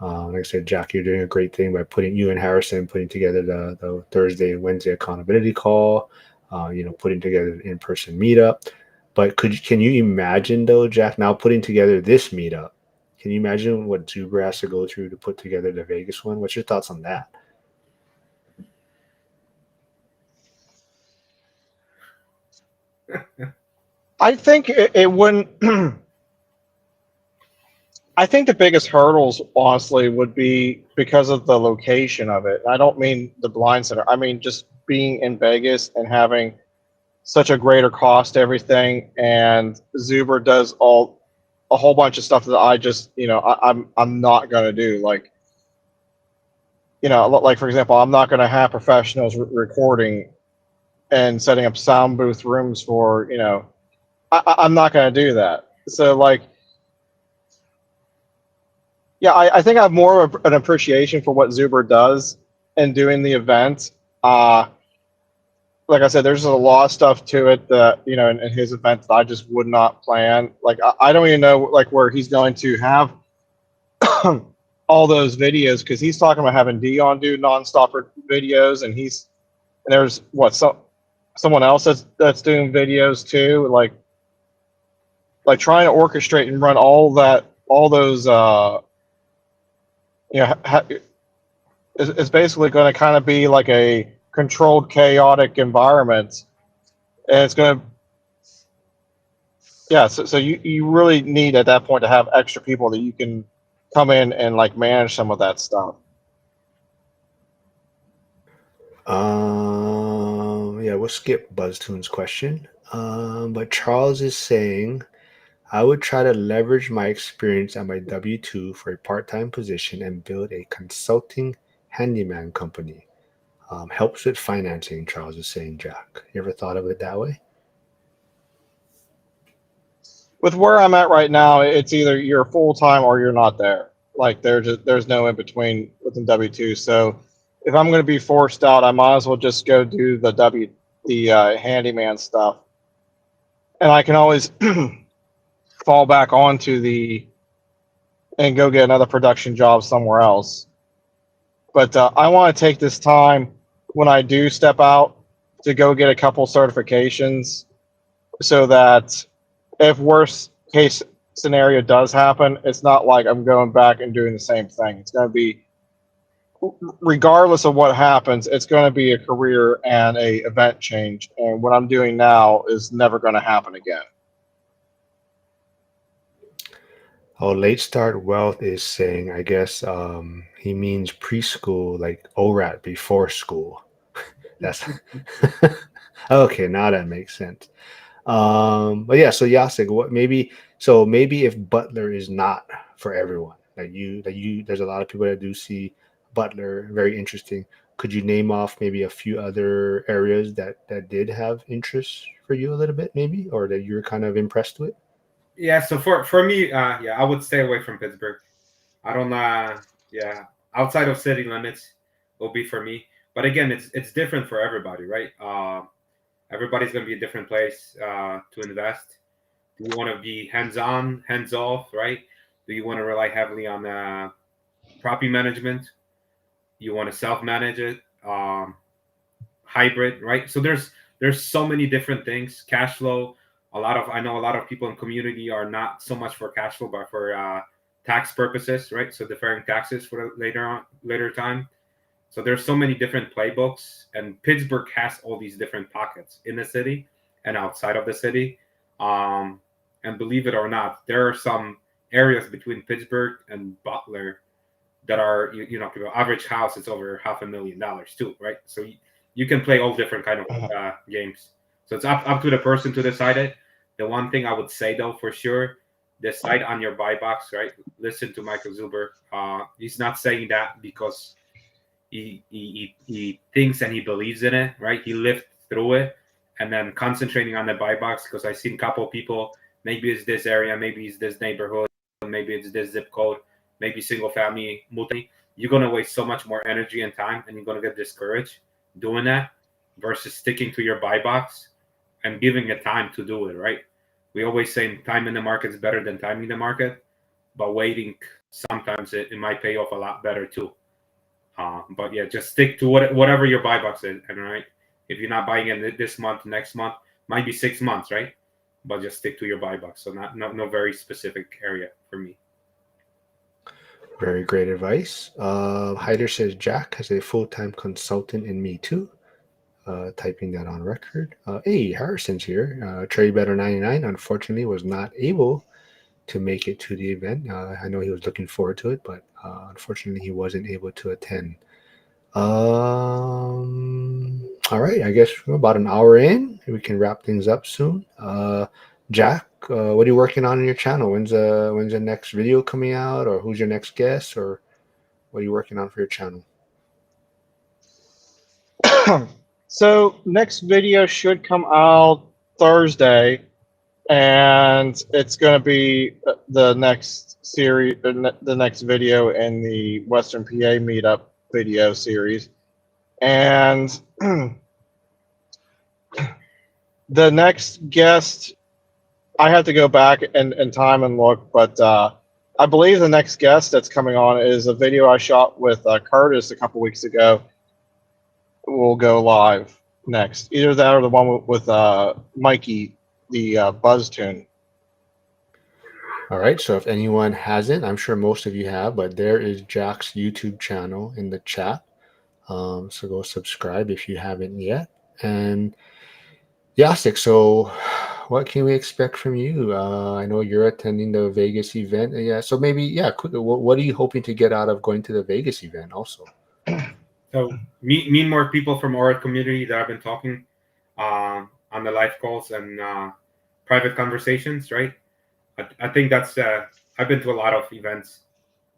like I said, Jack, you're doing a great thing by putting you and Harrison putting together the Thursday and Wednesday accountability call. Putting together an in-person meetup. But can you imagine though, Jack, now putting together this meetup? Can you imagine what Zuber has to go through to put together the Vegas one? What's your thoughts on that? I think it wouldn't. I think the biggest hurdles, honestly, would be because of the location of it. I don't mean the blind center. I mean just being in Vegas and having such a greater cost to everything. And Zuber does a whole bunch of stuff that I just, I'm not gonna do. Like, like for example, I'm not gonna have professionals recording and setting up sound booth rooms for, I'm not gonna do that. So like, yeah, I think I have more of an appreciation for what Zuber does in doing the event. Like I said, there's a lot of stuff to it that, in his event that I just would not plan. Like, I don't even know like where he's going to have all those videos, because he's talking about having Dion do nonstop videos, and there's someone else that's doing videos too, like trying to orchestrate and run all those is basically going to kind of be like a controlled chaotic environment, and it's going to, yeah, so you really need at that point to have extra people that you can come in and like manage some of that stuff. Yeah, we'll skip BuzzTune's question. But Charles is saying, I would try to leverage my experience at my W 2 for a part time position and build a consulting handyman company. Helps with financing, Charles is saying, Jack. You ever thought of it that way? With where I'm at right now, it's either you're full time or you're not there. Like there's no in between within W2. So if I'm going to be forced out, I might as well just go do the handyman stuff, and I can always fall back onto and go get another production job somewhere else. But I want to take this time when I do step out to go get a couple certifications, so that if worst case scenario does happen, it's not like I'm going back and doing the same thing. It's going to be, regardless of what happens, it's going to be a career and a event change. And what I'm doing now is never going to happen again. Oh, late start wealth is saying, I guess he means preschool, like ORAT before school. That's okay. Now that makes sense. But yeah, so Yasik, what maybe so maybe if Butler is not for everyone, there's a lot of people that do see Butler very interesting. Could you name off maybe a few other areas that did have interest for you a little bit, maybe, or that you're kind of impressed with? Yeah, so for me, yeah, I would stay away from Pittsburgh. I don't yeah, outside of city limits will be for me. But again, it's different for everybody, right? Everybody's gonna be a different place to invest. Do you want to be hands on, hands off, right? Do you want to rely heavily on property management? You want to self manage it, hybrid, right? So there's so many different things. Cash flow. I know a lot of people in community are not so much for cash flow, but for tax purposes, right? So deferring taxes for later time. So there's so many different playbooks, and Pittsburgh has all these different pockets in the city and outside of the city. Um, and believe it or not, there are some areas between Pittsburgh and Butler that are average house is over $500,000 too, right? So you can play all different kind of games. So it's up to the person to decide it. The one thing I would say though, for sure, decide on your buy box, right? Listen to Michael Zuber. He's not saying that because he thinks and he believes in it, right? He lived through it, and then concentrating on the buy box because I've seen a couple of people. Maybe it's this area, maybe it's this neighborhood, maybe it's this zip code, maybe single family, multi. You're gonna waste so much more energy and time, and you're gonna get discouraged doing that versus sticking to your buy box and giving it time to do it. Right? We always say time in the market is better than timing the market, but waiting sometimes it might pay off a lot better too. But yeah, just stick to whatever your buy box is, and right, if you're not buying it this month, next month, might be 6 months, right? But just stick to your buy box. So no very specific area for me. Very great advice. Hyder says Jack has a full-time consultant in me too. Typing that on record. Hey, Harrison's here. Trey Better 99 unfortunately was not able to make it to the event. I know he was looking forward to it, but unfortunately he wasn't able to attend. All right, I guess we're about an hour in. We can wrap things up soon. Jack, what are you working on in your channel? When's the next video coming out, or who's your next guest, or what are you working on for your channel? So next video should come out Thursday, and it's going to be the next series, the next video in the Western PA Meetup video series, and the next guest, I have to go back in time and look, but I believe the next guest that's coming on is a video I shot with Curtis a couple weeks ago. Will go live next. Either that or the one with Mikey, the Buzz tune. All right, so if anyone hasn't, I'm sure most of you have, but there is Jack's YouTube channel in the chat. So go subscribe if you haven't yet. And Jacek, so what can we expect from you? I know you're attending the Vegas event. Yeah, so maybe, yeah, what are you hoping to get out of going to the Vegas event also? So meet more people from our community that I've been talking on the live calls and private conversations. Right. I think that's I've been to a lot of events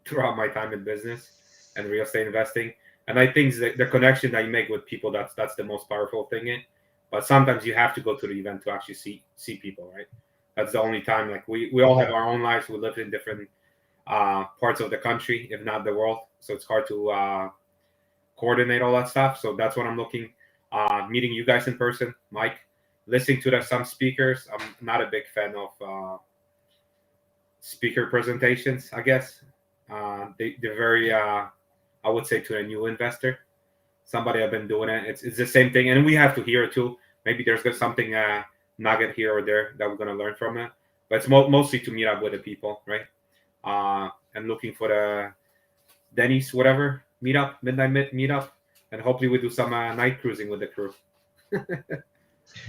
throughout my time in business and real estate investing, and I think the connection that you make with people that's the most powerful thing. But sometimes you have to go to the event to actually see people. Right. That's the only time. Like we all have our own lives. We live in different parts of the country, if not the world. So it's hard to coordinate all that stuff. So that's what I'm looking. Meeting you guys in person, Mike. Listening to some speakers. I'm not a big fan of speaker presentations. I guess they're very. I would say to a new investor, somebody I've been doing it. It's the same thing, and we have to hear it too. Maybe there's something nugget here or there that we're gonna learn from it. But it's mostly to meet up with the people, right? And looking for the Denny's whatever meetup, midnight meetup, and hopefully we do some night cruising with the crew.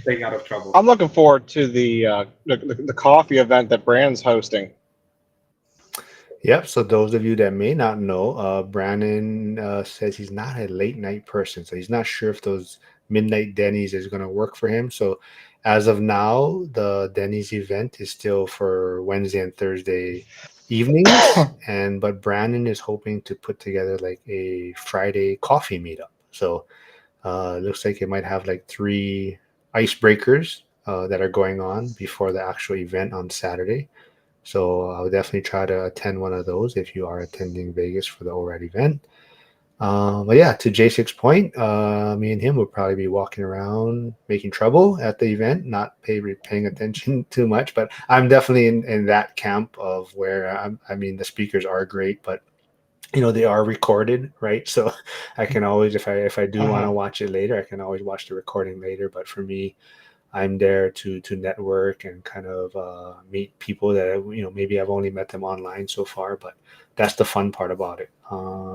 Staying out of trouble. I'm looking forward to the coffee event that Brand's hosting. Yep. So those of you that may not know, Brandon says he's not a late night person, so he's not sure if those midnight Denny's is going to work for him. So as of now, the Denny's event is still for Wednesday and Thursday evenings, and but Brandon is hoping to put together like a Friday coffee meetup. So it looks like it might have like three icebreakers that are going on before the actual event on Saturday. So I would definitely try to attend one of those if you are attending Vegas for the ORAD event. But yeah, to Jacek's point, me and him would probably be walking around making trouble at the event, not paying attention too much. But I'm definitely in that camp of where I mean, the speakers are great, but they are recorded, right? So I can always, if I do want to Mhm. watch it later, I can always watch the recording later. But for me, I'm there to network and kind of meet people that maybe I've only met them online so far, but that's the fun part about it.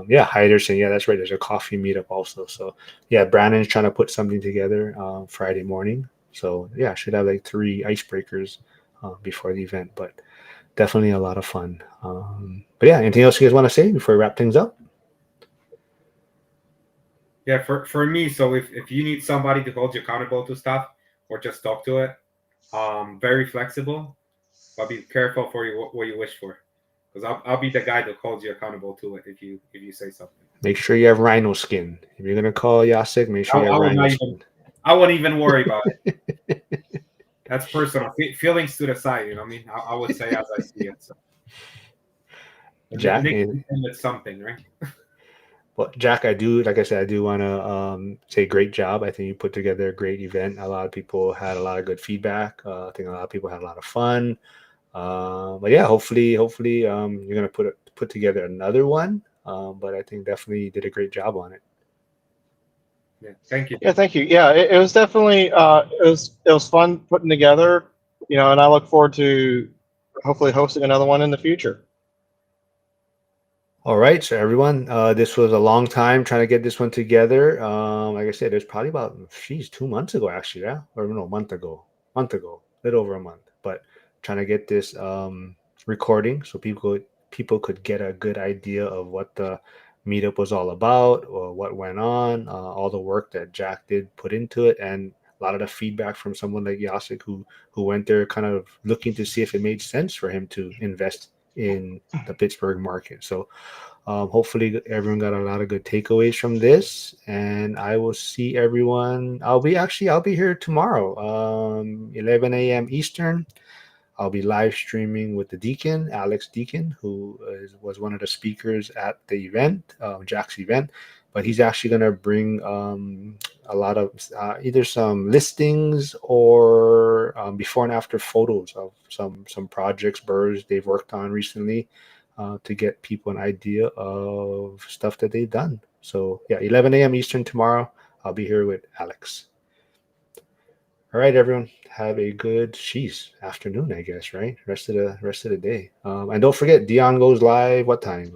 Yeah, Hyderson, yeah, that's right. There's a coffee meetup also. So yeah, Brandon's trying to put something together Friday morning. So yeah, I should have like three icebreakers before the event, but definitely a lot of fun. But yeah, anything else you guys want to say before we wrap things up? Yeah, for me, so if you need somebody to hold you accountable to stuff or just talk to it, very flexible, but be careful for you what you wish for, because I'll be the guy that holds you accountable to it if you say something. Make sure you have rhino skin. If you're gonna call Jacek, make I, sure you have I would rhino not even skin. I wouldn't even worry about it. That's personal. Feelings to the side, you know what I mean? I would say as I see it. So Jack, Nick, it's something, right? well, Jack, I do, like I said, I do want to say great job. I think you put together a great event. A lot of people had a lot of good feedback. I think a lot of people had a lot of fun. But yeah, hopefully, you're gonna put together another one. But I think definitely you did a great job on it. Yeah. Thank you. Yeah, thank you. Yeah, it was definitely it was fun putting together, and I look forward to hopefully hosting another one in the future. All right, so everyone, this was a long time trying to get this one together. Like I said, it was probably about, geez, 2 months ago, actually, yeah, or no, month ago, a little over a month. But trying to get this recording so people could get a good idea of what the meetup was all about, or what went on, all the work that Jack did put into it, and a lot of the feedback from someone like Jacek who went there, kind of looking to see if it made sense for him to invest in the Pittsburgh market. So hopefully everyone got a lot of good takeaways from this, and I will see everyone. I'll be here tomorrow, 11 a.m. Eastern. I'll be live streaming with the Deacon, Alex Deacon, who was one of the speakers at the event, Jack's event. But he's actually going to bring a lot of either some listings or before and after photos of some projects, birds they've worked on recently, to get people an idea of stuff that they've done. So yeah, 11 a.m. Eastern tomorrow. I'll be here with Alex. All right, everyone. Have a good afternoon, I guess, right? Rest of the day. And don't forget, Dion goes live. What time?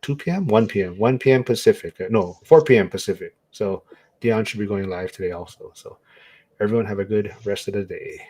2 p.m., 1 p.m., 1 p.m. Pacific. No, 4 p.m. Pacific. So Dion should be going live today also. So everyone have a good rest of the day.